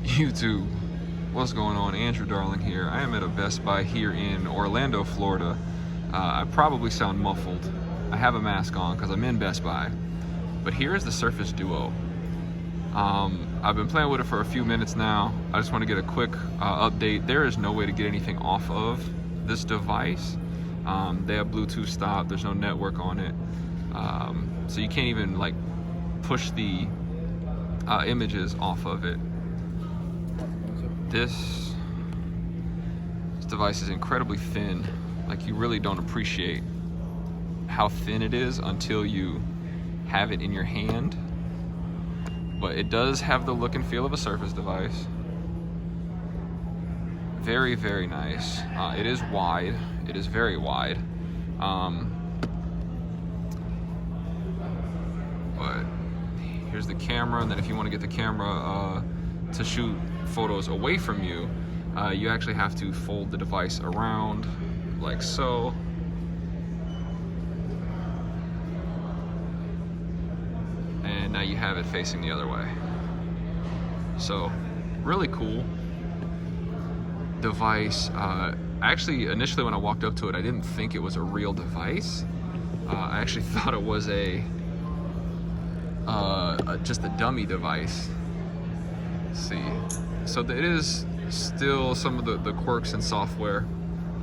YouTube, what's going on? Andrew Darling here. I am at a Best Buy here in Orlando, Florida. I probably sound muffled. I have a mask on because I'm in Best Buy. But here is the Surface Duo. I've been playing with it for a few minutes now. I just want to get a quick update. There is no way to get anything off of this device. They have Bluetooth stop. There's no network on it. So you can't even like push the images off of it. This device is incredibly thin. Like, you really don't appreciate how thin it is until you have it in your hand. But it does have the look and feel of a Surface device. Very, very nice. It is wide. It is very wide. But here's the camera, and then if you want to get the camera to shoot photos away from you, you actually have to fold the device around like so. And now you have it facing the other way. So really cool device. Actually, initially when I walked up to it, I didn't think it was a real device. I actually thought it was just a dummy device. Let's see. So it is still, some of the quirks in software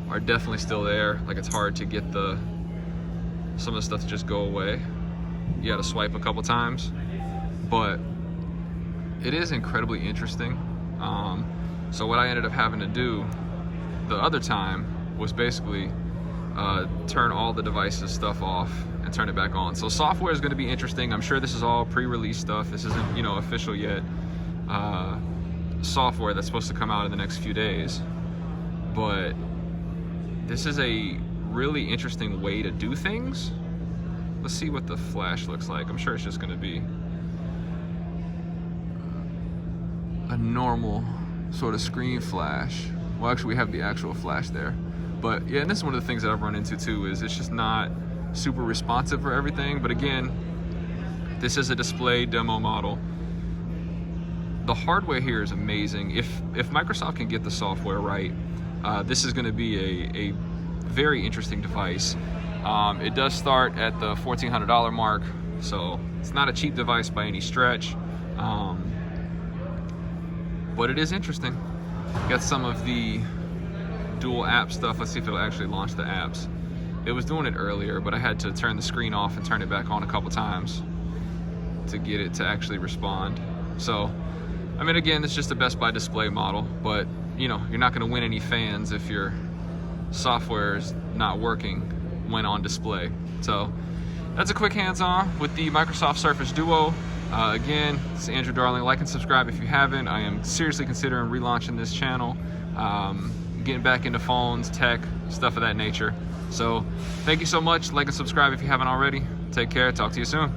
are definitely still there. Like, it's hard to get some of the stuff to just go away. You gotta swipe a couple times, but it is incredibly interesting. So what I ended up having to do the other time was basically turn all the device's stuff off and turn it back on. So software is going to be interesting. I'm sure this is all pre-release stuff. This isn't, official yet. Software that's supposed to come out in the next few days. But this is a really interesting way to do things. Let's see what the flash looks like. I'm sure it's just going to be a normal sort of screen flash. Well, actually, we have the actual flash there. But yeah, and this is one of the things that I've run into too, is it's just not super responsive for everything. But again, this is a display demo model. The hardware here is amazing. If Microsoft can get the software right, this is going to be a very interesting device. It does start at the $1,400 mark, so it's not a cheap device by any stretch. But it is interesting. Got some of the dual app stuff. Let's see if it'll actually launch the apps. It was doing it earlier, but I had to turn the screen off and turn it back on a couple times to get it to actually respond. So, I mean, again, it's just a Best Buy display model, but you're not going to win any fans if your software is not working when on display. So that's a quick hands-on with the Microsoft Surface Duo. Again, it's Andrew Darling. Like and subscribe if you haven't. I am seriously considering relaunching this channel, getting back into phones, tech, stuff of that nature. So thank you so much. Like and subscribe if you haven't already. Take care. Talk to you soon.